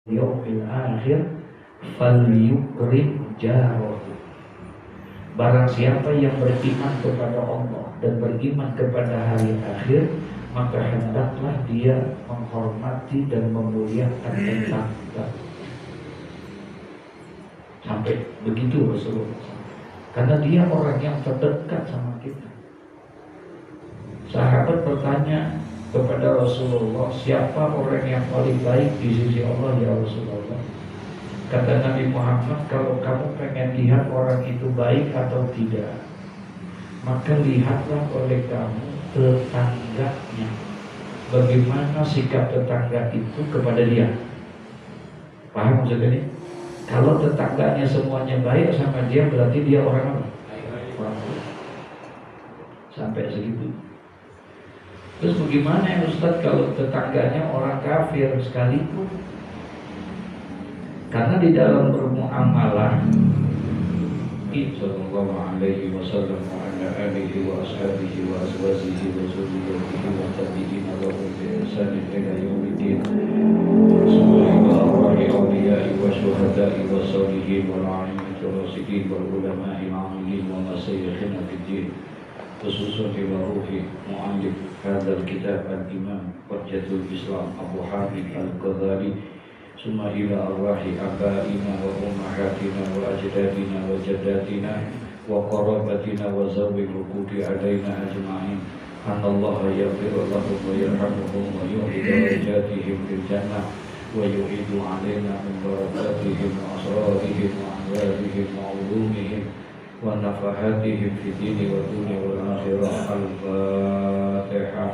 yaumil akhir falyukrim jarahu. Barang siapa yang beriman kepada Allah dan beriman kepada hari akhir, maka hendaklah dia menghormati dan memuliakan tetangga. Sampai begitu Rasulullah, karena dia orang yang terdekat sama kita. Sahabat bertanya kepada Rasulullah, siapa orang yang paling baik di sisi Allah ya Rasulullah? Kata Nabi Muhammad, kalau kamu pengen lihat orang itu baik atau tidak, maka lihatlah oleh kamu tetangganya. Bagaimana sikap tetangga itu kepada dia? Paham maksudnya ini? Kalau tetangganya semuanya baik sama dia, berarti dia orang apa? Orang baik. Sampai segitu. Terus bagaimana ya Ustaz kalau tetangganya orang kafir sekalipun? Karena di dalam bermuamalah sallallahu alaihi wasallam wa ala alihi wa ashabihi wa azwajihi wa dzurriyyatihi wa tabi'ina wa bi ihsan ila yaumiddin. Subhanallah wa awliya'i wa syuhada'i wa sholihin wal 'alimin wa rasidin wal ulama'i al-'amilin wa masyayikhina fid din. Khususan ila ruhi mu'allif hadzal kitab al-imam Hujjatul Islam Abu Hamid Al-Ghazali, summa ila arwahi abaina wa ummahatina wa ajdadina wa jaddatina wa qarabatina wa zawil hukudi alaina ajma'in. Anallaha yaghfiru lahum wa yarhamuhum wa yu'li darajatihim fil jannah wa yu'idu alaina min barakatihim wa asrarihim wa anwarihim wa ulumihim wa nafahatihim fi dini wa dunya wal akhirah. Al-Fatihah.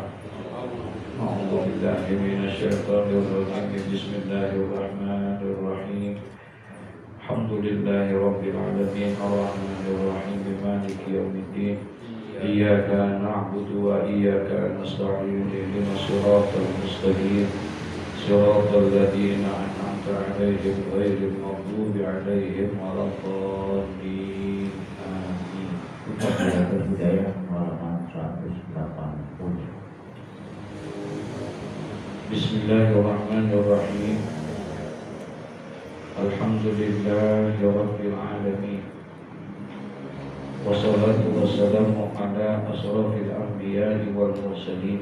A'udzu billahi minasy syaithanir rajim. Bismillahirrahmanir rahim. Alhamdulillahi rabbil alamin arrahmanir rahim maliki yaumiddin. Iyyaka na'budu wa iyyaka nasta'in. Ihdinas siratal mustaqim. Siratal ladzina an'amta 'alaihim ghairil maghdubi 'alaihim waladdallin. Budaya halaman 180. Bismillahirrahmanirrahim. Alhamdulillahi rabbil alamin. Wassalatu wassalamu ala asrafil anbiya'i wal mursalin,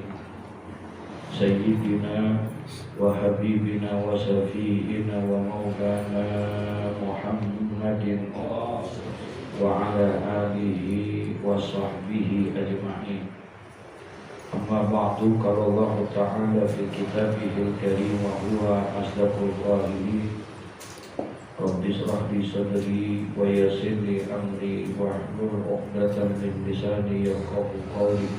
sayyidina wa habibina wa safiina wa maulana Muhammadin wa ala alihi wa sahbihi ajma'in. Amma ba'du, qala Allah ta'ala fi kitabihil karim wa huwa asdaqul qa'ilin. Rabbi shrah li sadri wa yassir li amri wahlul 'uqdatam min lisani yafqahu qawli.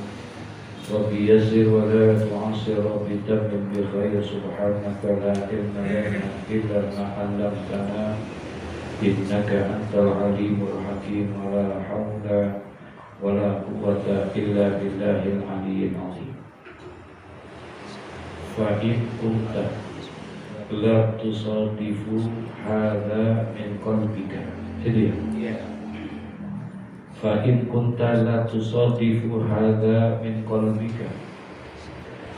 Rabbi yassir wa la tu'assir, Rabbi tammim bi khair. Subhanaka la ilma lana illa ma 'allamtana innaka antal alimul hakim. Wa la hawla wa la quwwata illa billahil aliyyil azim. Fa in kunta la tusadifu hadza min qalbika. Jadi fa in kunta la tusadifu hadza min qalbika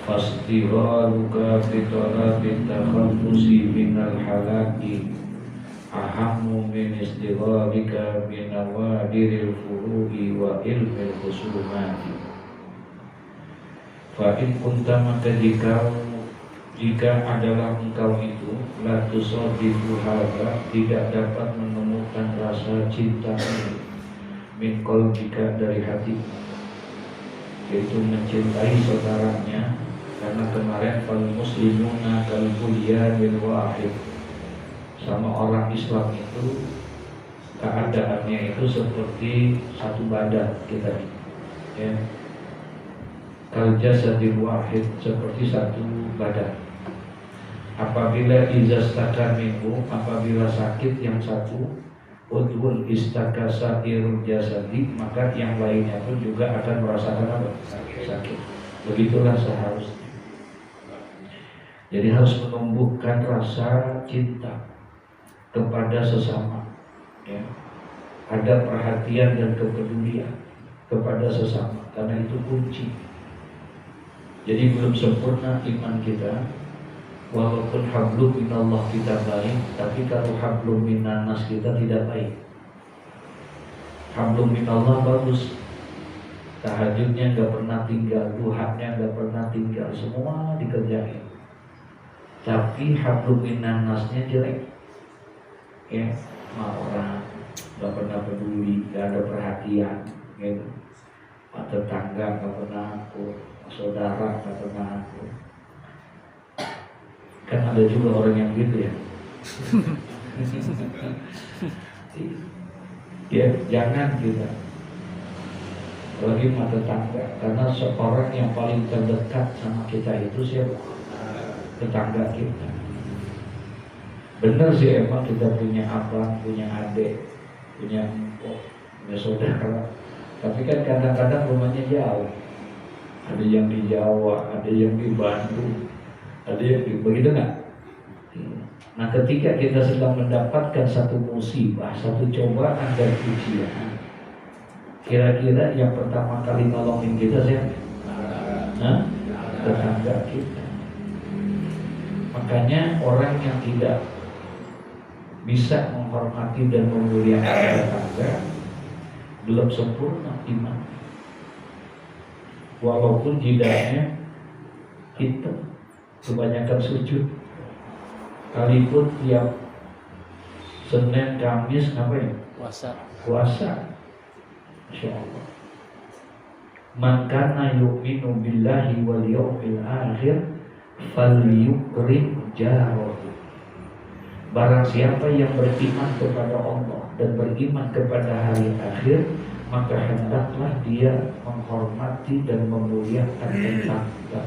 fastighaluka bi talabi takhallusi minal halaki ahammu min istighalika bi nawadiril furu'i wa ilmil khusumati. Fa in kunta, maka jika adalah engkau itu la tusadifu hadza, tidak dapat menemukan rasa cinta min qalbika, dari hati, yaitu mencintai saudaranya. Karena kemarin fal muslimuna kal bunyanil wahid, sama orang Islam itu keadaannya itu seperti satu badan kita, ya. Kal jasadil wahid, seperti satu badan. Apabila izastaka minhu, apabila sakit yang satu, udhun istaka sairul jasadi, maka yang lainnya pun juga akan merasakan apa? Sakit. Begitulah seharusnya. Jadi harus menumbuhkan rasa cinta kepada sesama, ya. Ada perhatian dan kepedulian kepada sesama, karena itu kunci. Jadi belum sempurna iman kita Walaupun hablum minallah kita baik, tapi kalau hablum minannas kita tidak baik. Hablum minallah bagus, tahajudnya nggak pernah tinggal, duhanya nggak pernah tinggal, semua dikerjain. Tapi hablum minannasnya jelek, ya, sama orang nggak pernah peduli, nggak ada perhatian, gitu. Tetangga nggak pernah akur, saudara nggak pernah akur. Kan ada juga orang yang gitu ya. Ya jangan kita, apalagi sama tetangga, karena seorang yang paling terdekat sama kita itu siapa? Tetangga kita. Benar sih emang kita punya abang, punya adik, punya empok, punya saudara. Tapi kan kadang-kadang rumahnya jauh. Ada yang di Jawa, ada yang di Bandung, ada yang di, begitu nggak? Nah ketika kita sedang mendapatkan satu musibah, satu cobaan dan ujian, kira-kira yang pertama kali nolongin kita siapa? Tetangga kita. Makanya orang yang tidak bisa menghormati dan memuliakan tetangga belum sempurna iman. Walaupun jidatnya hitam, kebanyakan sujud, sekalipun tiap Senin, Kamis ngapain? Puasa. Masya Allah. Man kana yu'minu billahi wal yawmil akhir falyukrim jarahu. Barang siapa yang beriman kepada Allah dan beriman kepada hari akhir, maka hendaklah dia menghormati dan memuliakan tetangga.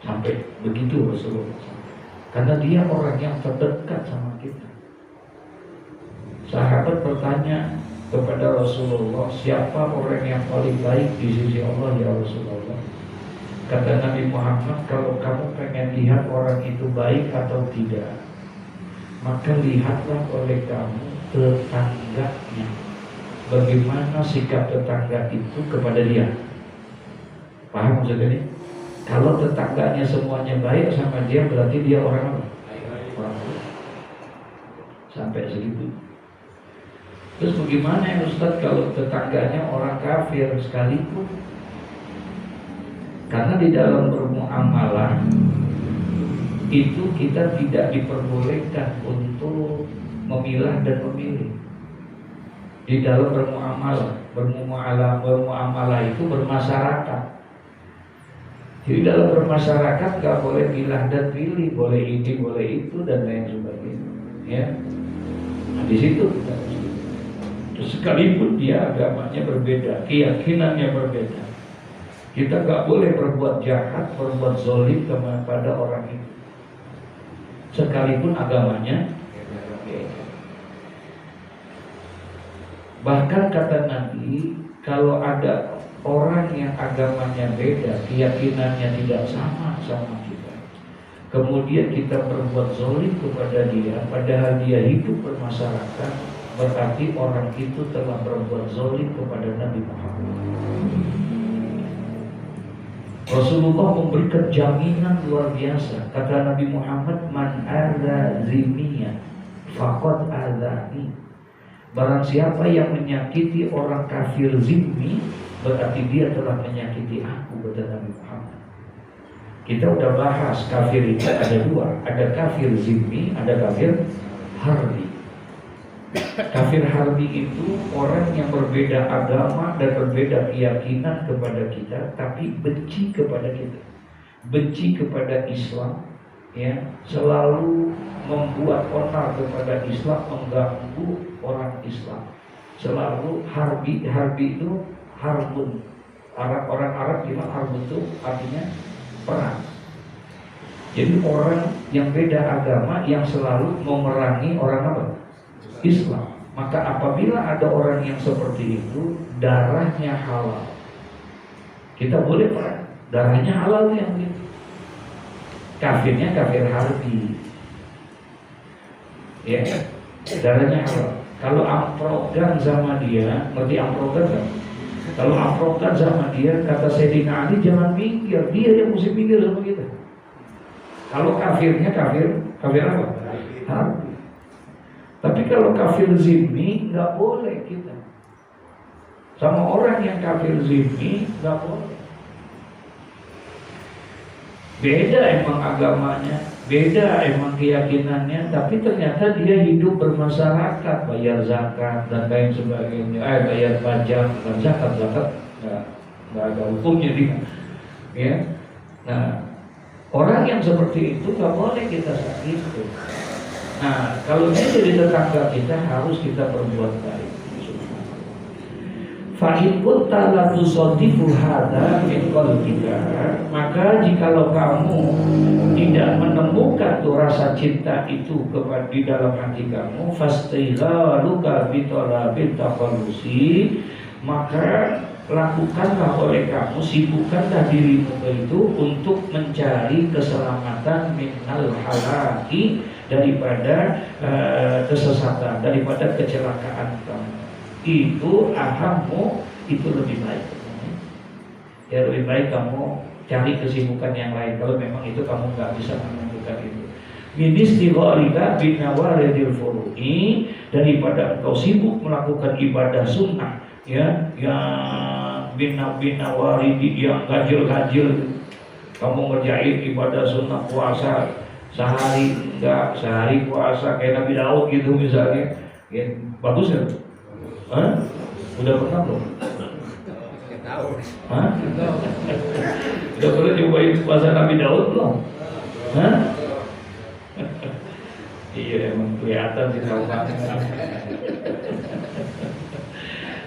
Sampai begitu Rasulullah. Karena dia orang yang terdekat sama kita. Sahabat bertanya kepada Rasulullah, siapa orang yang paling baik di sisi Allah ya Rasulullah? Kata Nabi Muhammad, kalau kamu pengen lihat orang itu baik atau tidak, maka lihatlah oleh kamu tetangganya. Bagaimana sikap tetangga itu kepada dia. Paham maksudnya ini? Kalau tetangganya semuanya baik sama dia, berarti dia orang apa? Orang baik. Sampai segitu. Terus bagaimana ya Ustaz kalau tetangganya orang kafir sekalipun? Karena di dalam bermuamalah itu kita tidak diperbolehkan untuk memilah dan memilih. Di dalam bermuamalah itu bermasyarakat. Jadi dalam bermasyarakat nggak boleh milah dan pilih, boleh ini, boleh itu dan lain sebagainya. Ya, nah, di situ kita terus sekalipun dia agamanya berbeda, keyakinannya berbeda, kita nggak boleh berbuat jahat, berbuat zolim kepada orang itu, sekalipun agamanya beda. Bahkan kata Nabi, kalau ada orang yang agamanya beda, keyakinannya tidak sama kita, kemudian kita berbuat zolim kepada dia, padahal dia hidup bermasyarakat, berarti orang itu telah berbuat zolim kepada Nabi Muhammad. Rasulullah memberikan jaminan luar biasa. Kata Nabi Muhammad, man adza zimmiyan faqad adzani. Barang siapa yang menyakiti orang kafir zimmi, berarti dia telah menyakiti aku, kata Nabi Muhammad. Kita udah bahas kafir itu ada dua, ada kafir zimmi, ada kafir harbi. Kafir harbi itu orang yang berbeda agama dan berbeda keyakinan kepada kita, tapi benci kepada kita, benci kepada Islam, ya, selalu membuat onar kepada Islam, mengganggu orang Islam. Selalu harbi itu harbun. Orang Arab bilang harbun itu artinya perang. Jadi orang yang beda agama yang selalu memerangi orang apa? Islam. Maka apabila ada orang yang seperti itu, darahnya halal, kita boleh perang. Darahnya halal yang gitu. Kafirnya kafir harbi, ya, darahnya halal. Kalau amprogan sama dia, ngerti amprogan kan? Kalau amprogan sama dia, kata Sayyidina Ali, jangan minggir, dia yang mesti minggir sama kita. Kalau kafirnya kafir apa? Harbi. Tapi kalau kafir zimmi nggak boleh kita. Sama orang yang kafir zimmi nggak boleh. Beda emang agamanya, beda emang keyakinannya, tapi ternyata dia hidup bermasyarakat, bayar zakat dan lain sebagainya, bayar pajak dan zakat nggak ada hukumnya dia. Ya, nah orang yang seperti itu nggak boleh kita sakiti. Nah kalau dia jadi tetangga kita harus kita perbuat baik. Fa'in kunta la tusadifu hadza min qalbika, maka jikalau kamu tidak menemukan tuh rasa cinta itu kepada di dalam hati kamu, fastilaluka bi talabil taqallusi, maka lakukanlah oleh kamu, sibukkanlah dirimu itu untuk mencari keselamatan minal halaki, daripada kesesatan, daripada kecelakaan kamu. Itu ahammu, itu lebih baik. Ya lebih baik kamu cari kesibukan yang lain kalau memang itu kamu nggak bisa menemukan itu. Ministighalika binawaridil furu'i, daripada engkau sibuk melakukan ibadah sunnah, ya yang binawaridi, yang ganjil-ganjil. Kamu ngerjain ibadah sunnah puasa sehari enggak, sehari puasa kayak Nabi Daud gitu misalnya, ya, bagus ya? Hah? Udah pernah belum? Hah? Udah pernah nyobain puasa Nabi Daud belum? Hah? Iya emang kelihatan di tahunan.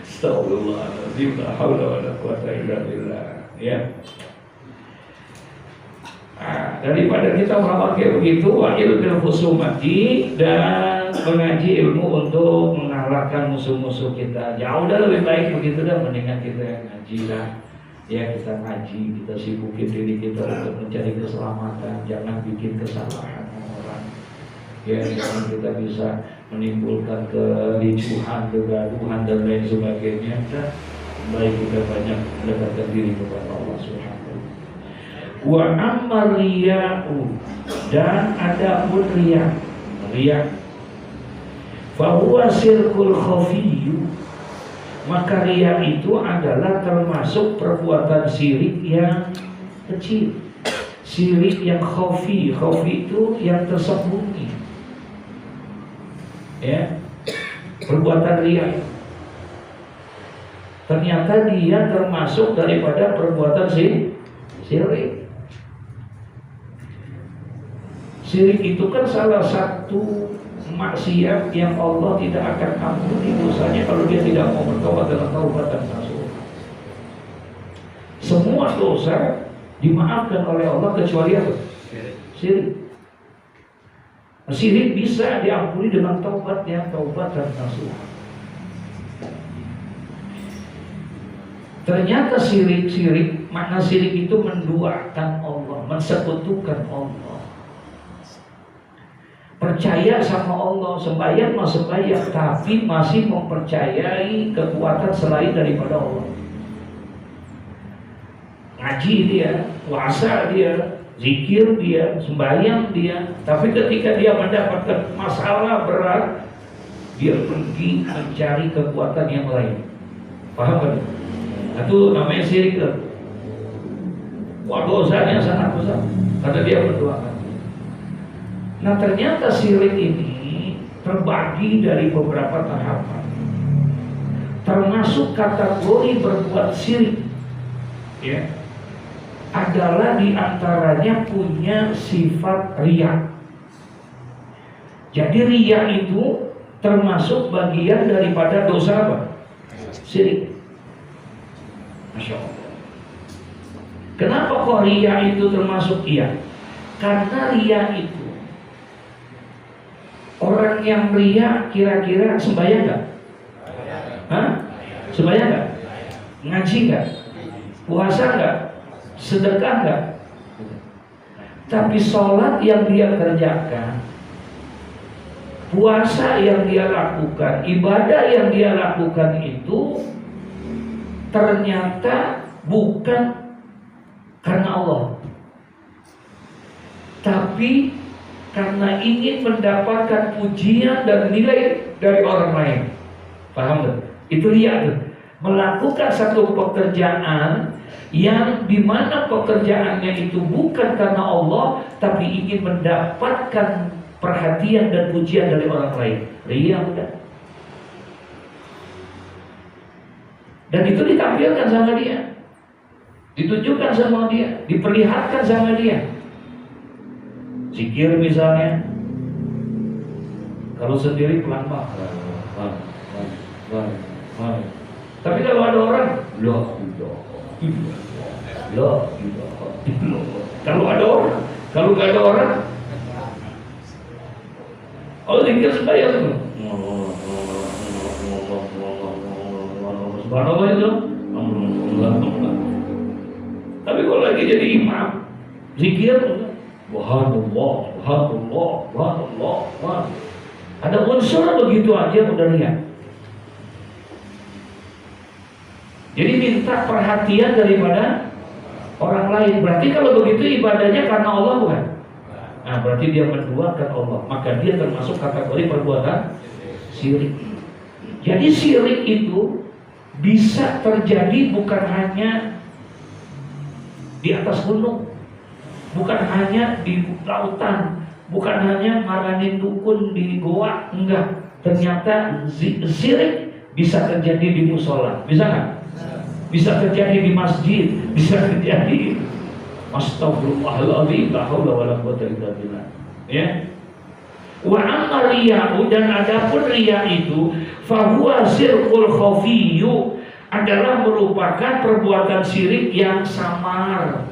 Astagfirullahaladzim, la haula wala quwwata illa billah. Ya. Nah, daripada kita melakukan kayak begitu, wa ilmul khusumati, dan mengaji ilmu untuk mengalahkan musuh-musuh kita. Jauh dah lebih baik begitu dah, mendingan kita ngaji lah. Ya kita ngaji, kita sibukin diri kita untuk mencari keselamatan, jangan bikin kesalahan orang. Ya jangan kita bisa menimbulkan kericuhan, kegaduhan dan lain sebagainya. Dan baik kita banyak mendekatkan diri kepada Allah Subhanahu. Wa amma riya'u, dan ada pun riya fa huwa sirkul khafiyyu, maka riya itu adalah termasuk perbuatan syirik yang kecil, syirik yang khafi itu yang tersembunyi, ya. Perbuatan riya ternyata dia termasuk daripada perbuatan syirik. Syirik itu kan salah satu maksiat yang Allah tidak akan ampuni dosanya kalau dia tidak mau bertobat dengan taubatan nasuha. Semua dosa dimaafkan oleh Allah kecuali apa? Syirik. Syirik bisa diampuni dengan taubat yang taubatan nasuha. Ternyata syirik, makna syirik itu menduakan Allah, mensekutukan Allah. Percaya sama Allah, sembahyang tapi masih mempercayai kekuatan selain daripada Allah. Ngaji dia, puasa dia, zikir dia, sembahyang dia, tapi ketika dia mendapatkan masalah berat, dia pergi mencari kekuatan yang lain. Paham kan? Itu namanya syirik. Wah, dosanya sangat besar karena dia berdoakan. Nah ternyata syirik ini terbagi dari beberapa tahapan. Termasuk kategori berbuat syirik, ya, adalah diantaranya punya sifat riya. Jadi riya itu termasuk bagian daripada dosa apa? Syirik. Masya Allah. Kenapa kok riya itu termasuk iya? Karena riya itu, orang yang riya kira-kira sembahyang nggak? Hah? Sembahyang nggak? Ngaji nggak? Puasa nggak? Sedekah nggak? Tapi sholat yang dia kerjakan, puasa yang dia lakukan, ibadah yang dia lakukan itu ternyata bukan karena Allah, tapi karena ingin mendapatkan pujian dan nilai dari orang lain. Paham tuh? Itu riya tuh. Melakukan satu pekerjaan yang dimana pekerjaannya itu bukan karena Allah, tapi ingin mendapatkan perhatian dan pujian dari orang lain. Riya bukan? Dan itu ditampilkan sama dia, ditunjukkan sama dia, diperlihatkan sama dia. Zikir misalnya, kalau sendiri pelan-pelan. Tapi kalau ada orang, loh. Kalau ada orang, kalau nggak ada orang, oh zikir sembahyang itu. Subhanallah itu. Tapi kalau lagi jadi imam, zikir, Subhanallah. Ada unsur begitu aja udah lihat. Jadi minta perhatian daripada orang lain. Berarti kalau begitu ibadahnya karena Allah bukan? Nah, berarti dia menduakan Allah. Maka dia termasuk kategori perbuatan syirik. Jadi syirik itu bisa terjadi bukan hanya di atas gunung, bukan hanya di lautan, bukan hanya ngaranin dukun di goa, enggak. Ternyata syirik bisa terjadi di musola, bisa nggak? Bisa terjadi di masjid, bisa terjadi. Astagfirullahaladzim, la haula wala quwwata illa billah. Ya. Wa amma riya'u, dan adapun riya itu fahuwa sirqul khafiyyu, adalah merupakan perbuatan syirik yang samar.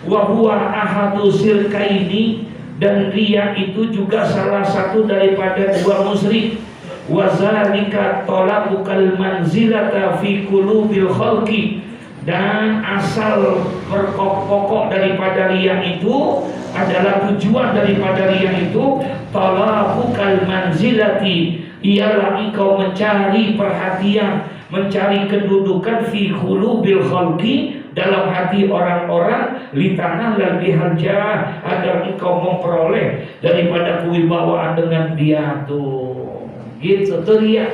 Wa huwa ahadu sirkaini, dan riya itu juga salah satu daripada dua musyrik. Wa zalika talabukal manzilata fi qulubil khalqi, dan asal pokok daripada riya itu adalah tujuan daripada riya itu talabukal manzilati, ialah engkau mencari perhatian, mencari kedudukan fi qulubil khalqi, dalam hati orang-orang, litanah dan biharjah, agar engkau memperoleh daripada kewibawaan dengan dia tuh. Gitu tuh dia.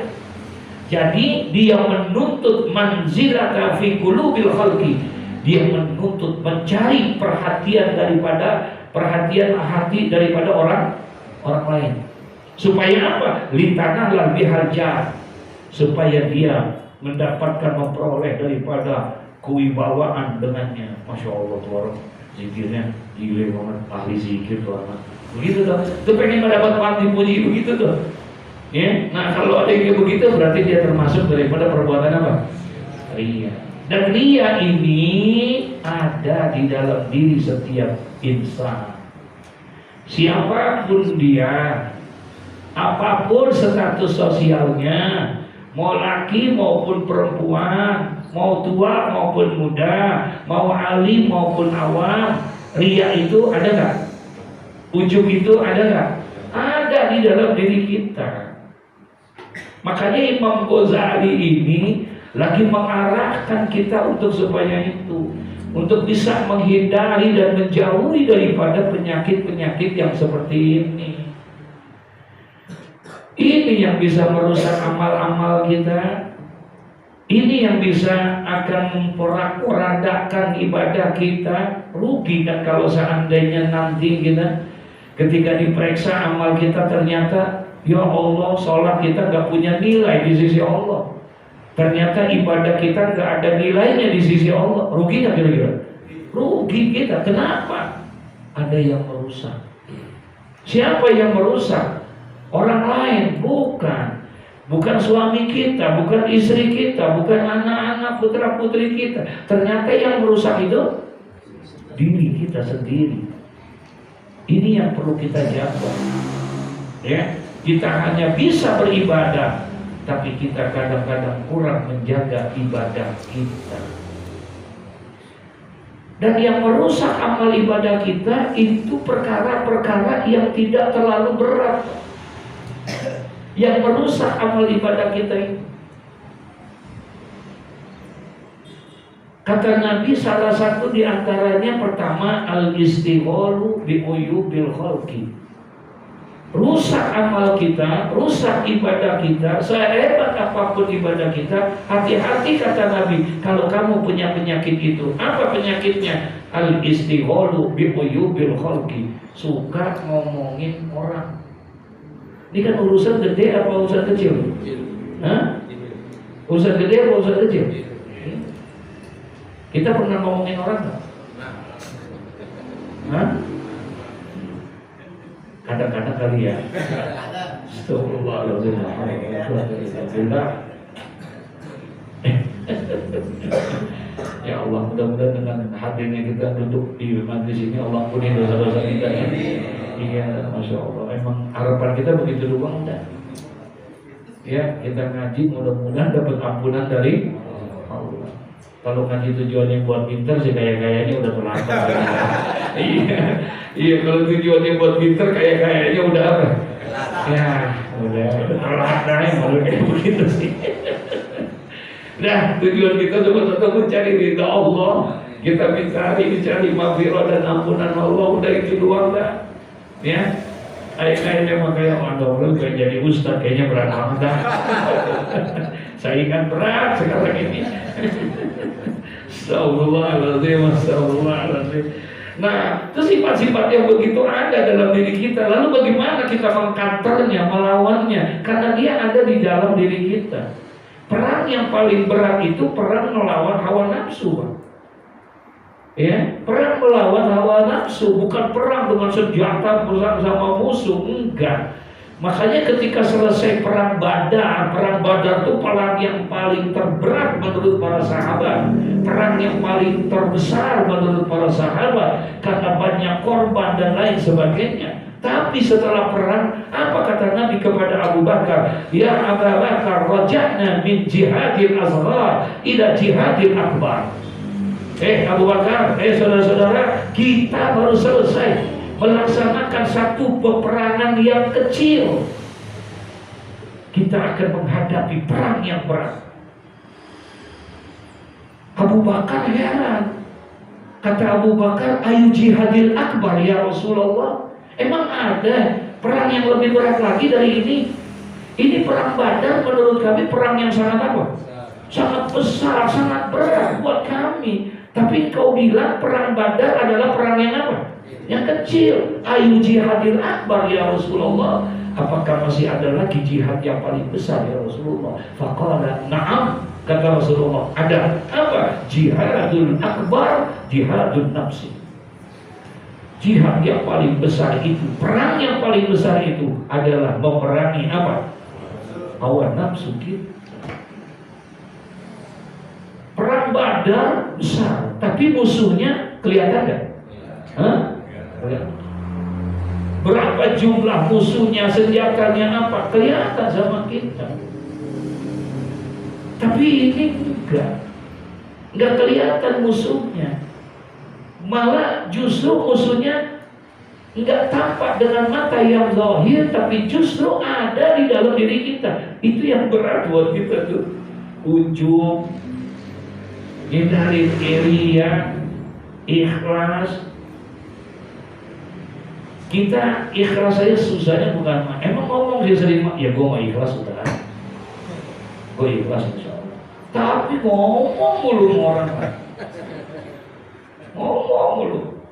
Jadi dia menuntut manzilata fi qulubil khalqi, dia menuntut mencari perhatian hati daripada orang lain. Supaya apa? Litanah lebih harja, supaya dia mendapatkan, memperoleh daripada kewibawaan dengannya. Masya Allah tuh orang zikirnya gile banget, ahli zikir tuh anak. Begitu tuh. Tuh pengen mendapat pati puji begitu tuh. Ya, nah kalau ada yang begitu berarti dia termasuk daripada perbuatan apa? Riya. Dan riya ini ada di dalam diri setiap insan. Siapapun dia, apapun status sosialnya, mau laki maupun perempuan, mau tua maupun muda, mau alim maupun awam, riya itu ada nggak? Ujub itu ada nggak? Ada di dalam diri kita. Makanya Imam Ghazali ini lagi mengarahkan kita untuk supaya itu, untuk bisa menghindari dan menjauhi daripada penyakit-penyakit yang seperti ini. Ini yang bisa merusak amal-amal kita. Ini yang bisa akan memporak-porandakan ibadah kita. Rugi kan kalau seandainya nanti kita ketika diperiksa amal kita ternyata, ya Allah, sholat kita gak punya nilai di sisi Allah. Ternyata ibadah kita gak ada nilainya di sisi Allah. Rugi gak kira-kira? Rugi kita. Kenapa? Ada yang merusak. Siapa yang merusak? Orang lain. Bukan suami kita, bukan istri kita, bukan anak-anak, putra-putri kita. Ternyata yang merusak itu diri kita sendiri. Ini yang perlu kita jaga. Ya. Kita hanya bisa beribadah, tapi kita kadang-kadang kurang menjaga ibadah kita. Dan yang merusak amal ibadah kita itu perkara-perkara yang tidak terlalu berat. Yang merusak amal ibadah kita itu Kata Nabi salah satu di antaranya pertama al-istighalu bi uyubil khalqi. Rusak amal kita, rusak ibadah kita, sehebat apapun ibadah kita, hati-hati kata Nabi kalau kamu punya penyakit itu. Apa penyakitnya? Al-istighalu bi uyubil khalqi. Suka ngomongin orang. Ini kan urusan gede apa urusan kecil? Hah? Urusan gede apa urusan kecil? Kita pernah ngomongin orang nggak? Hah? Kadang-kadang kali ya. Astagfirullahaladzim. Ya Allah, mudah-mudahan dengan hadirnya kita duduk di majelis ini Allah ampuni dosa-dosa kita ya. Iya, Masya Allah. Emang harapan kita begitu doang udah. Ya, kita ngaji mudah-mudahan dapat ampunan dari Allah. Kalau ngaji tujuannya buat pinter sih kayak-kayaknya udah terlambat. Iya, kalau tujuannya buat pinter kayak-kayaknya udah apa? Ya, udah terlambat kalau kayak begitu sih. Nah, tujuan kita cuma tetap mencari ridha Allah. Kita mencari maghfirah dan ampunan Allah, udah itu doang dah. Ya, kayaknya makanya orang kayak jadi ustaz kayaknya berat amat dah. Saingan berat sekarang ini. Astagfirullahaladzim. Nah, itu sifat-sifat yang begitu ada dalam diri kita. Lalu bagaimana kita mengkanternya, melawannya? Karena dia ada di dalam diri kita. Perang yang paling berat itu perang melawan hawa nafsu. Ya, perang melawan hawa nafsu, bukan perang dengan senjata bersama musuh, enggak. Makanya ketika selesai perang Badar itu perang yang paling terberat menurut para sahabat, perang yang paling terbesar menurut para sahabat karena banyak korban dan lain sebagainya. Tapi setelah perang, apa kata Nabi kepada Abu Bakar? Ya Abu Bakar, raja'na min jihadil asghar ila jihadil akbar. Abu Bakar, saudara-saudara, kita baru selesai melaksanakan satu peperangan yang kecil. Kita akan menghadapi perang yang berat. Abu Bakar heran. Kata Abu Bakar, ayu jihadil akbar ya Rasulullah. Emang ada perang yang lebih berat lagi dari ini? Ini perang Badar menurut kami perang yang sangat apa? Sangat besar, sangat berat buat kami. Tapi kau bilang perang Badar adalah perang yang apa? Yang kecil. Ayu jihadil akbar ya Rasulullah. Apakah masih ada lagi jihad yang paling besar ya Rasulullah? Faqala na'am, kata Rasulullah. Ada apa? Jihadul akbar, jihadul nafsi. Jihad yang paling besar itu, perang yang paling besar itu adalah memerangi apa? Hawa nafsu kita. Perang Badar besar, tapi musuhnya kelihatan gak? Hah? Berapa jumlah musuhnya, senjatanya apa? Kelihatan sama kita. Tapi ini enggak kelihatan musuhnya. Malah justru musuhnya enggak tampak dengan mata yang zahir, tapi justru ada di dalam diri kita. Itu yang berat buat kita tuh. Ujub, hindarin irian, ikhlas. Kita ikhlas saja susahnya bukan emang ngomong dia sering ya gue mau ikhlas sudah, gue ikhlas insya Allah. Tapi ngomong mulu orang kan, ngomong mulu.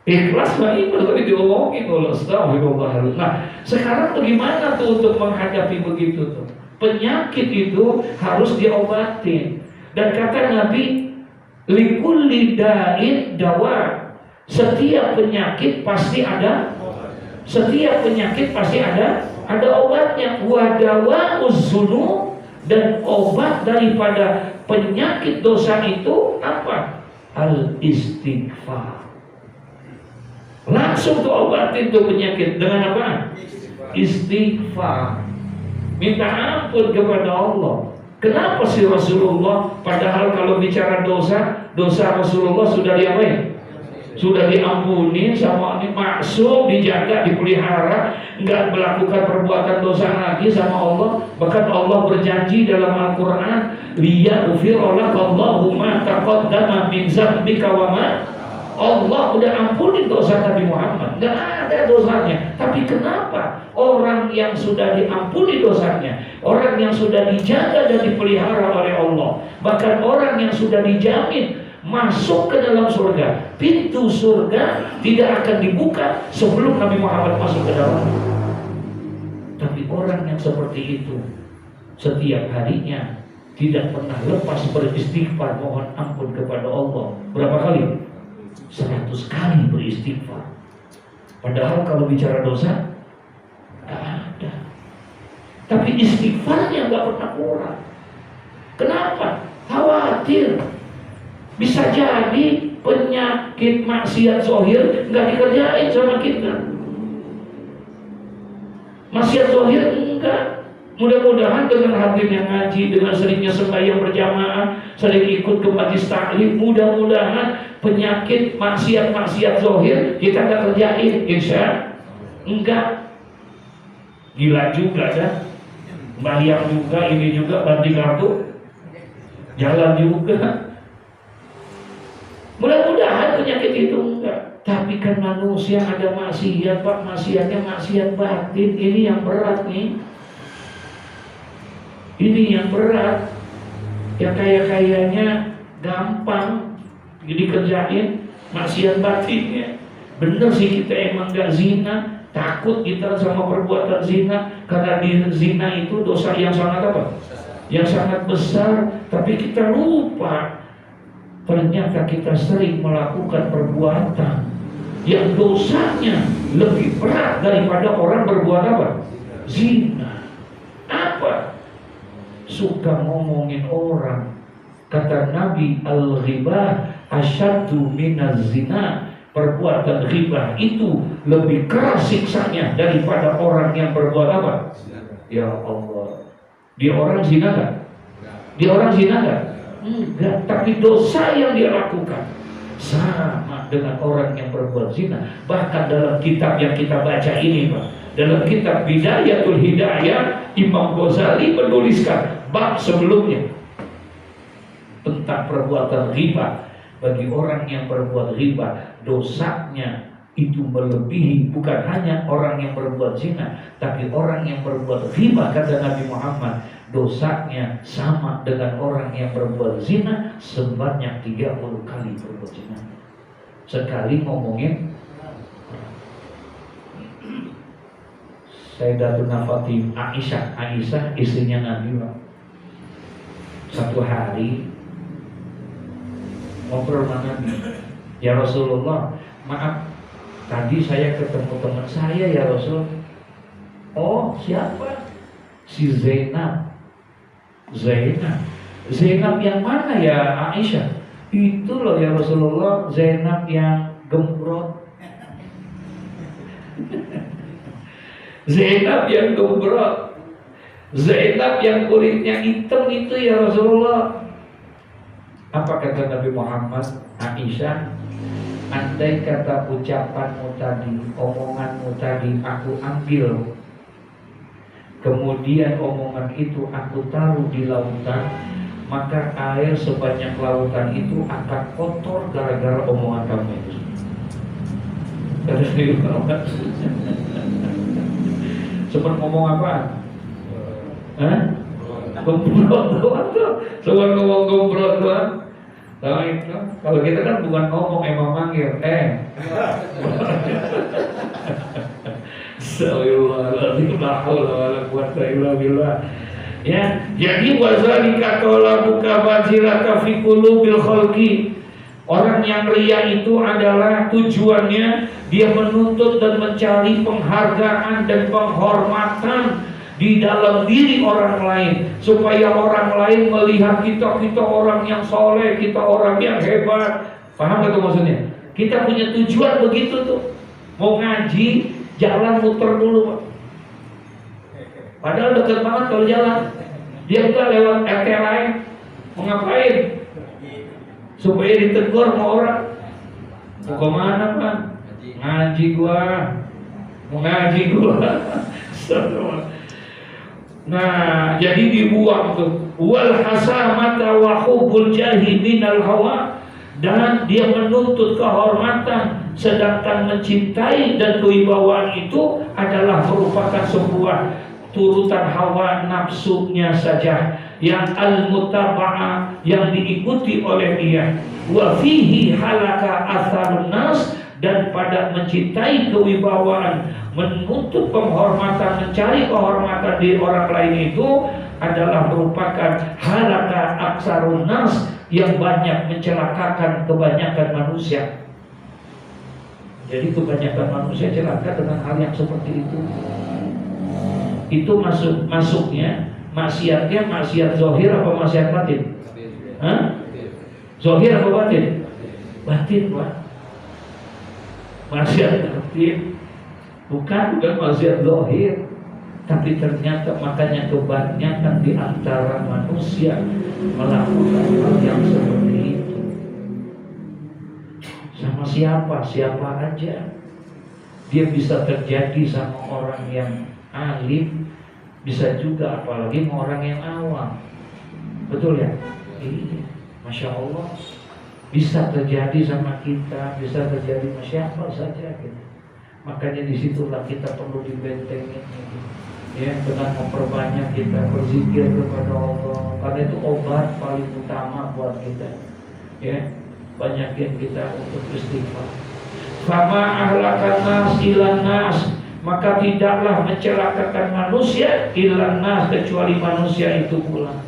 Ikhlas mah ikhlas tapi diomongin kalau astagfirullahaladzim. Nah sekarang bagaimana tuh untuk menghadapi begitu tuh? Penyakit itu harus diobatin. Dan kata Nabi, likulli da'in dawa. Setiap penyakit pasti ada. Setiap penyakit pasti ada obatnya. Wadawa uzzunu, dan obat daripada penyakit dosa itu apa? Al-istighfar. Langsung tuh obatin tuh penyakit dengan apa? Istighfar. Minta ampun kepada Allah. Kenapa sih Rasulullah padahal kalau bicara dosa Rasulullah sudah diapain? sudah diampuni sama ini, maksum, dijaga, dipelihara, nggak melakukan perbuatan dosa lagi sama Allah. Bahkan Allah berjanji dalam Al-Quran, liyaghfira lakallahu ma taqaddama min dzambika wa ma. Allah udah ampuni dosa Nabi Muhammad, nggak ada dosanya. Tapi kenapa orang yang sudah diampuni dosanya, orang yang sudah dijaga dan dipelihara oleh Allah, bahkan orang yang sudah dijamin masuk ke dalam surga, pintu surga tidak akan dibuka sebelum Nabi Muhammad masuk ke dalam. Tapi orang yang seperti itu setiap harinya tidak pernah lepas beristighfar, mohon ampun kepada Allah. Berapa kali? 100 kali beristighfar. Padahal kalau bicara dosa gak ada, tapi istighfarnya gak pernah kurang. Kenapa? Khawatir bisa jadi penyakit maksiat zahir nggak dikerjain sama kita. Maksiat zahir enggak. Mudah-mudahan dengan hadirnya ngaji, dengan seringnya sembahyang berjamaah, sering ikut ke majlis taklim, mudah-mudahan penyakit maksiat zahir kita nggak kerjain. Insya enggak. Gila juga dah. Bayang juga, ini juga, banting kartu, jalan juga. Mudah-mudahan penyakit itu enggak. Tapi kan manusia ada maksiat, Pak. Maksiatnya maksiat batin. Ini yang berat nih. Ini yang berat. Yang kaya-kayanya gampang dikerjain, maksiat batinnya. Bener sih kita emang gak zina, takut kita sama perbuatan zina, karena di zina itu dosa yang sangat apa? Yang sangat besar. Tapi kita lupa, ternyata kita sering melakukan perbuatan yang dosanya lebih berat daripada orang berbuat apa? Zina. Apa? Suka ngomongin orang. Kata Nabi, al-ghibah asyaddu minaz zina. Perbuatan ghibah itu lebih keras siksanya daripada orang yang berbuat apa? Ya Allah. Dia orang zina gak? Dia orang zina gak? Enggak, tapi dosa yang dia lakukan sama dengan orang yang berbuat zina. Bahkan dalam kitab yang kita baca ini, Pak, dalam kitab Bidayatul Hidayah, Imam Ghazali menuliskan bab sebelumnya tentang perbuatan riba. Bagi orang yang berbuat riba, dosanya itu melebihi bukan hanya orang yang berbuat zina, tapi orang yang berbuat riba, kata Nabi Muhammad, dosanya sama dengan orang yang berbuat zina sebanyak 30 kali berbuat zina. Sekali ngomongin Sayyidatuna Fatimah, Aisyah istrinya Nabi, satu hari ngobrol sama Nabi, ya Rasulullah, maaf, tadi saya ketemu teman saya ya Rasul. Oh, siapa? Si Zainab. Zainab yang mana ya Aisyah? Itu loh ya Rasulullah, Zainab yang gembrot. Zainab yang gembrot, Zainab yang kulitnya hitam itu ya Rasulullah. Apa kata Nabi Muhammad? Aisyah, andai kata ucapanmu tadi, omonganmu tadi aku ambil, kemudian omongan itu aku taruh di lautan, maka air sebanyak lautan itu akan kotor gara-gara omongan kamu itu. Kata Nabi Muhammad. Sempat ngomong apa? Gembrot doang tuh. Sempat ngomong gembrot doang. Tahu itu? Kalau kita kan bukan ngomong, emang manggil. Astagfirullahaladzim, la haula wala quwwata illa billah. Ya, jadi wazalika talabuka fazilaka fi qulubil khalqi. Orang yang ria itu adalah tujuannya dia menuntut dan mencari penghargaan dan penghormatan di dalam diri orang lain, supaya orang lain melihat kita orang yang soleh, kita orang yang hebat. Paham gak tuh maksudnya? Kita punya tujuan begitu tuh. Mau ngaji, jalan muter dulu, Pak. Padahal dekat banget kalau jalan. Dia udah lewat RT lain. Mau ngapain? Supaya ditegur sama orang. Mau kemana Pak? Ngaji gua. Mau ngaji gua. Nah, jadi dibuang tuh. Wal hasamata wa hubbul jahi minal hawa, dan dia menuntut kehormatan, sedangkan mencintai dan kewibawaan itu adalah merupakan sebuah turutan hawa nafsunya saja, yang al-mutaba'ah, yang diikuti oleh dia. Wa fihi halaka atharun nas, dan pada mencintai kewibawaan, menuntut penghormatan, mencari kehormatan di orang lain itu adalah merupakan halaka aksarun nas, yang banyak mencelakakan kebanyakan manusia. Jadi kebanyakan manusia celaka dengan hal yang seperti itu. Itu masuknya maksiatnya maksiat zahir apa maksiat batin? Hah? Zahir apa batin? Batin, Pak. Maksiat batin bukan maksiat zahir, tapi ternyata makanya kebanyakan di antara manusia melakukan hal yang seperti itu. Sama siapa aja. Dia bisa terjadi sama orang yang alim, bisa juga apalagi sama orang yang awam. Betul ya? Iya, Masya Allah. Bisa terjadi sama kita, bisa terjadi sama siapa saja gitu. Makanya disitulah kita perlu dibentengin gitu. Ya, dengan memperbanyak kita berzikir kepada Allah, karena itu obat paling utama buat kita. Ya, banyakin kita untuk istighfar. Fama ahlakan nas ilan nas, maka tidaklah mencelakakan manusia ilan nas, kecuali manusia itu pula.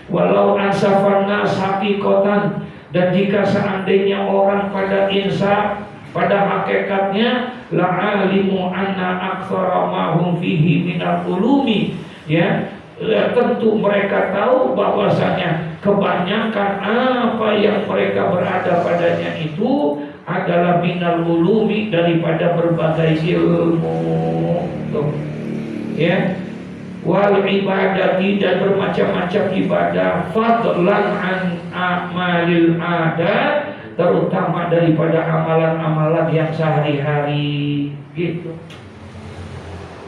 Walau ansafan nas hakikotan, dan jika seandainya orang pada insaf, pada hakikatnya la'alimu anna aktsara ma hum fihi minal ulumi, ya, tentu mereka tahu bahwasanya kebanyakan apa yang mereka berada padanya itu adalah minal ulumi, daripada berbagai ilmu. Tuh. Ya. Wal ibadati, dan bermacam-macam ibadah, fadlan an amalil adat, terutama daripada amalan-amalan yang sehari-hari gitu.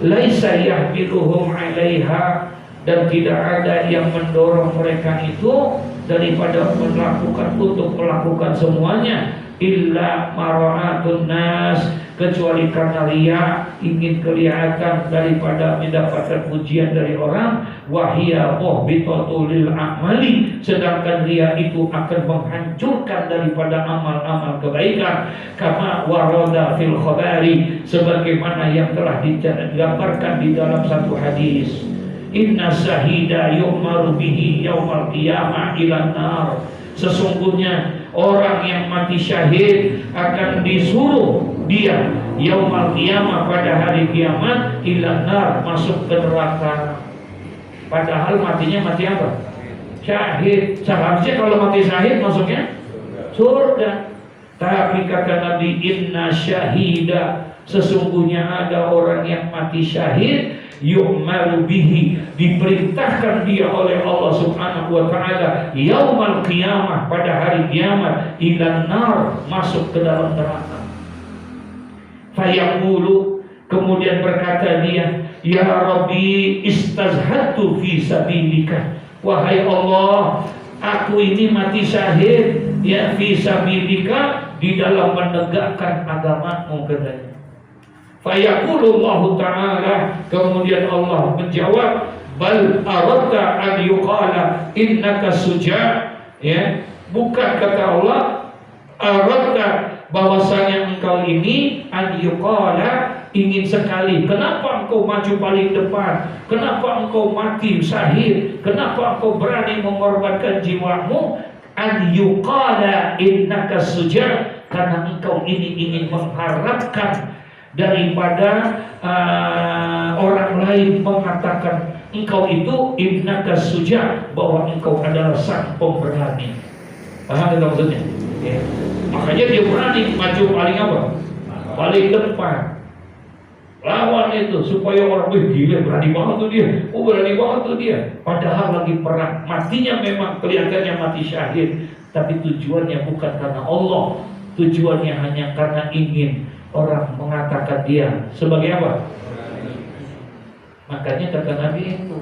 Laisa yahmiluhum 'alaiha, dan tidak ada yang mendorong mereka itu daripada untuk melakukan semuanya, illa mara'atun nas, kecuali karena riya, ingin kelihatan daripada mendapatkan pujian dari orang. Wahia muhbitatul lil amali, sedangkan riya itu akan menghancurkan daripada amal-amal kebaikan. Kama warada fil khabari, sebagaimana yang telah digambarkan di dalam satu hadis. Inna syahida yu'maru bihi yaumal qiyamah ilan nar, sesungguhnya orang yang mati syahid akan disuruh dia yaumal qiyamah, pada hari kiamat, ilan nar, masuk ke neraka. Padahal matinya mati apa? Syahid. Seharusnya kalau mati syahid masuknya surga. Tapi kata Nabi, inna syahida, sesungguhnya ada orang yang mati syahid, yu'maru bihi, diperintahkan dia oleh Allah Subhanahu wa ta'ala yaumal qiyamah, pada hari kiamat, ilan nar, masuk ke dalam neraka. Fayaqulu, kemudian berkata dia, ya Rabbi istazhadtu fi sabilika, wahai Allah, aku ini mati syahid, ya, fi sabilika, di dalam menegakkan agamamu, katanya. Fayaqulullahu ta'ala, kemudian Allah menjawab, bal aradta an yuqala innaka suja', ya, bukan, kata Allah, aradta, bahwasanya engkau ini an yuqala, ingin sekali, kenapa engkau maju paling depan, kenapa engkau mati syahid, kenapa engkau berani mengorbankan jiwamu, an yuqala innaka suja', karena engkau ini ingin mengharapkan daripada orang lain mengatakan engkau itu innaka suja', bahwa engkau adalah sang pemberani. Paham itu maksudnya? Ya. Makanya dia berani maju paling apa? Paling depan. Lawan itu supaya orang, wih gila, berani banget tuh dia. Oh, berani banget tuh dia. Padahal lagi perang. Matinya memang kelihatannya mati syahid, tapi tujuannya bukan karena Allah, tujuannya hanya karena ingin orang mengatakan dia sebagai apa? Makanya kata Nabi itu,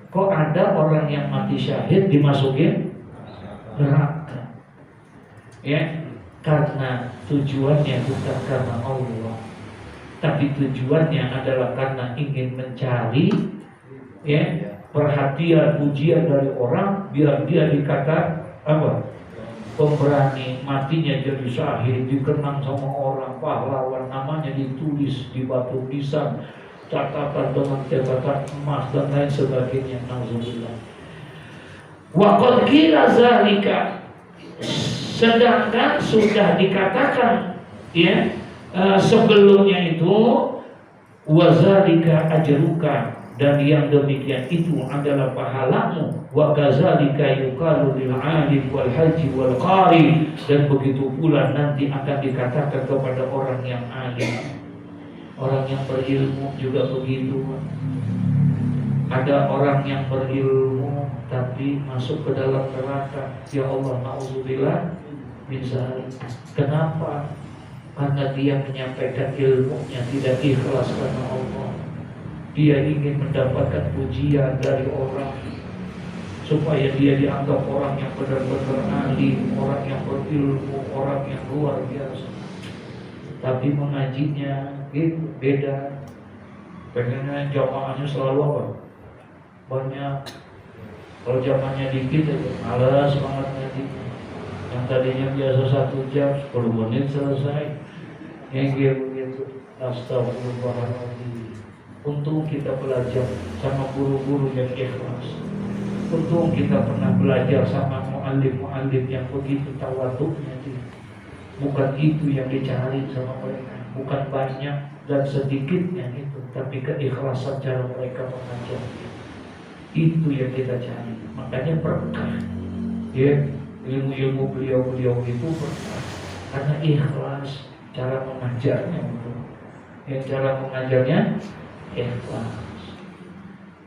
kok ada orang yang mati syahid dimasukin neraka? Ya, karena tujuannya bukan karena Allah, tapi tujuannya adalah karena ingin mencari ya perhatian, pujian dari orang, biar dia dikata apa? Pemberani, matinya jadi syahid, dikenang sama orang, pahlawan, namanya ditulis di batu nisan, catatan dengan catatan emas dan lain sebagainya. Nauzubillah. Wa qad qila zalika, sedangkan sudah dikatakan ya sebelumnya itu, wa zalika ajruka, dan yang demikian itu adalah pahalamu, wa kadzalika yuqalu lil 'alim wal haji wal qari, dan begitu pula nanti akan dikatakan kepada orang yang alim, orang yang berilmu juga begitu. Ada orang yang berilmu tapi masuk ke dalam neraka. Ya Allah, nauzubillah min dzalik. Kenapa? Karena dia menyampaikan ilmunya tidak ikhlas karena Allah. Dia ingin mendapatkan pujian dari orang, supaya dia dianggap orang yang benar-benar alim, orang yang berilmu, orang yang luar biasa. Tapi mengajinya gitu, beda. Pengennya jamaahnya selalu apa? Banyak. Kalau jamaahnya dikit aja, malas banget ngajinya. Yang tadinya biasa 1 jam, 10 menit selesai. Yang begitu. Astagfirullahaladzim. Untung kita belajar sama guru-guru yang ikhlas. Untung kita pernah belajar sama mu'allim-mu'allim yang begitu tawaduknya. Bukan itu yang dicari sama mereka, bukan banyak dan sedikitnya itu, tapi keikhlasan cara mereka mengajar. Itu yang kita cari. Makanya berkah. Ya, ilmu-ilmu beliau-beliau itu berkah karena ikhlas cara mengajarnya. Yang cara mengajarnya ikhlas.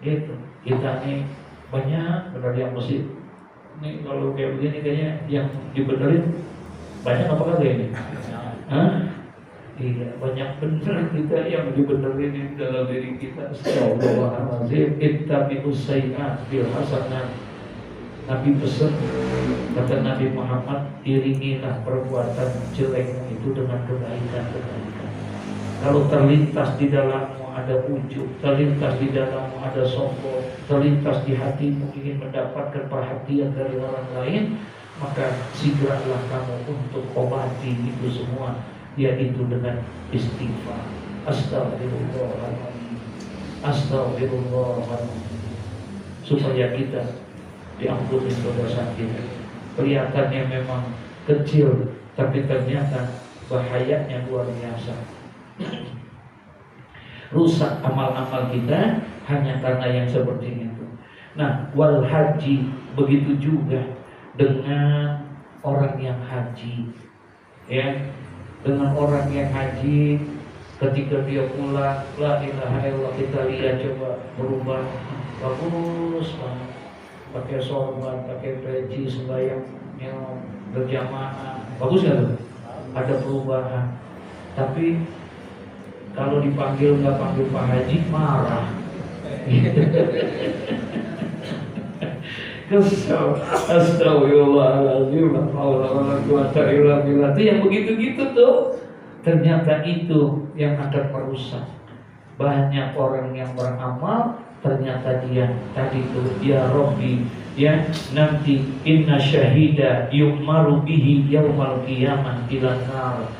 Gitu. Kita nih banyak benar yang mesti. Ini kalau kayak begini kayaknya yang dibenerin banyak apa kagak ini? Hah? Iya, banyak benar kita yang dibenerin di dalam diri kita. Astagfirullahaladzim. Ittabi'us sayyi'at bil hasanat. Nabi pesan, kata Nabi Muhammad, iringilah perbuatan jelekmu itu dengan kebaikan-kebaikan. Kalau terlintas di dalammu ada ujub, terlintas di dalammu ada sombong, terlintas di hatimu ingin mendapatkan perhatian dari orang lain, maka segeralah kamu untuk obati itu semua, yaitu dengan istighfar. Astagfirullahaladzim, astagfirullahaladzim, supaya kita diampuni dosa kita. Kelihatannya memang kecil, tapi ternyata bahayanya luar biasa. Rusak amal-amal kita hanya karena yang seperti itu. Nah, wal haji, begitu juga dengan orang yang haji, ya, dengan orang yang haji, ketika dia pulang, la ilaha illallah, kita lihat coba berubah, bagus banget, pakai sorban, pakai peci, sembahyang berjamaah, bagus nggak tuh? Ada perubahan. Tapi kalau dipanggil nggak panggil Pak Haji, marah. Astagfirullahaladzim, la haula wala quwata illa billah. Itu yang begitu-gitu tuh, ternyata itu yang akan merusak. Banyak orang yang beramal, ternyata dia tadi tuh, ya Rabbi, ya nanti inna syahida yu'maru bihi yaumal qiyamah ilan nar.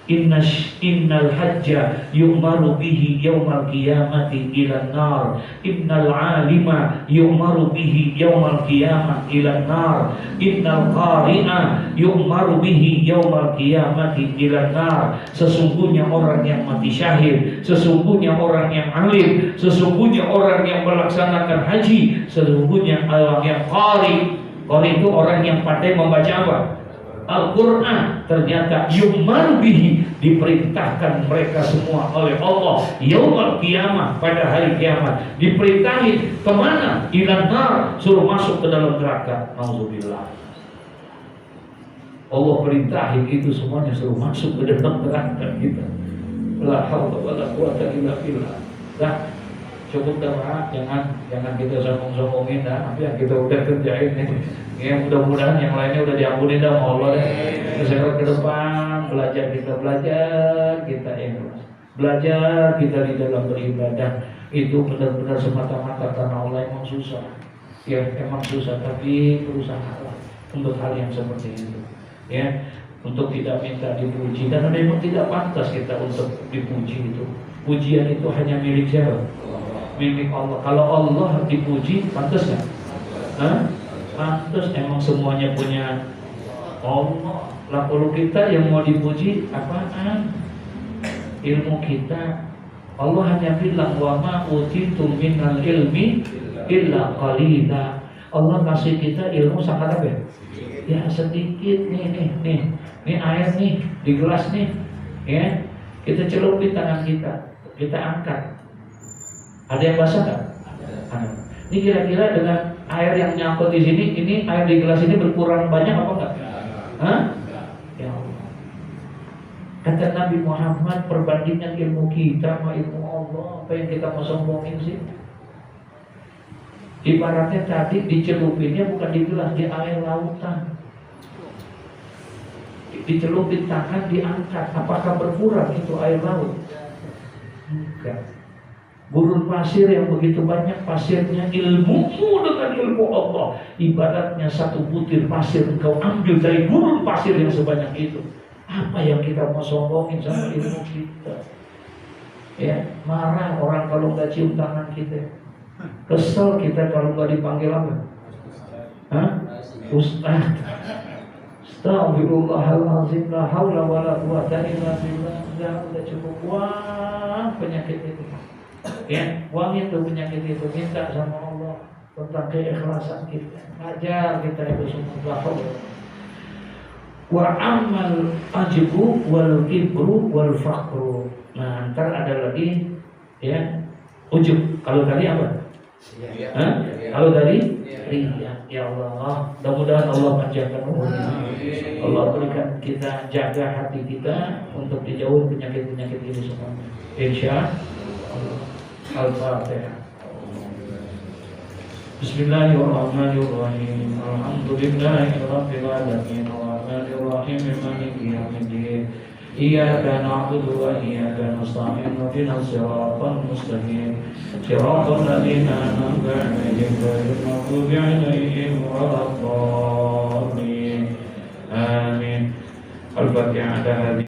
Innal hajja yu'maru bihi yaumal qiyamati ilan nar. Innal alima yu'maru bihi yaumal qiyamah ilan nar. Innal qari'a yu'maru bihi yaumal qiyamati ilan nar. Sesungguhnya orang yang mati syahid, sesungguhnya orang yang alim, sesungguhnya orang yang melaksanakan haji, sesungguhnya orang yang qari. Qari itu orang yang pandai membaca apa? Al-Quran. Ternyata yu'maru bihi, diperintahkan mereka semua oleh Allah yaumul qiyamah, pada hari kiamat. Diperintahin kemana? Ilan nar, suruh masuk ke dalam neraka. Nauzubillah. Allah perintahin itu semuanya suruh masuk ke dalam neraka kita. La haula wala quwata illa billah. Dah, cukup dah Pak, jangan kita sombong-sombongin dah. Apa yang kita udah kerjain nih. Ya mudah-mudahan yang lainnya udah diampuni dah sama Allah deh. Terus ke depan belajar kita ikhlas. Belajar kita di dalam beribadah itu benar-benar semata-mata karena Allah emang susah. Ya emang susah, tapi berusaha untuk hal yang seperti itu. Ya, untuk tidak minta dipuji, dan memang tidak pantas kita untuk dipuji itu. Pujian itu hanya milik siapa? Milik Allah. Kalau Allah dipuji, pantas nggak? Pantas, emang semuanya punya Allah. Lah kalau kita yang mau dipuji apaan? Ilmu kita. Allah hanya bilang wa ma utitum minal ilmi illa qalila. Allah kasih kita ilmu sangat apa? Ya sedikit nih air nih di gelas nih, ya kita celup di tangan kita angkat. Ada yang basah nggak? Ada. Ini kira-kira dengan air yang nyangkut di sini, ini air di gelas ini berkurang banyak apa enggak? Hah? Ya Allah. Kata Nabi Muhammad, perbandingan ilmu kita sama ilmu Allah, apa yang kita mau sombongin sih? Ibaratnya tadi dicelupinnya bukan di gelas, di air lautan. Dicelupin tangan, diangkat, apakah berkurang itu air laut? Enggak. Gurun pasir yang begitu banyak, pasirnya ilmumu dengan ilmu Allah. Ibaratnya satu butir pasir engkau ambil dari gurun pasir yang sebanyak itu. Apa yang kita mau sombongin sama ilmu kita? Ya, marah orang kalau nggak cium tangan kita. Kesel kita kalau nggak dipanggil apa? Ustaz. Astagfirullahaladzim, la haula wala quwata illa billah. Udah cukup. Wah, penyakit itu. Ya, wangi itu penyakit itu. Minta sama Allah tentang keikhlasan kita. Ajar kita itu semua. Wa amal ajibu wal kibru wal faqru. Nah, ntar ada lagi ya, ujub. Kalau tadi apa? Kalau tadi ria. Ya Allah, mudah-mudahan Allah panjangkan umurnya. Allah berikan kita, jaga hati kita untuk dijauhi penyakit-penyakit ini semua. Insya Allah. Al-Fatihah. Bismillahirrahmanirrahim. Alhamdulillahirabbil alamin. Arrahmanirrahim. Maliki yaumiddin. Iyyaka na'budu wa iyyaka nasta'in. Ihdinas siratal mustaqim. Siratal ladzina an'amta 'alaihim ghairil maghdubi 'alaihim waladdallin. Amin. Al-Fatihah.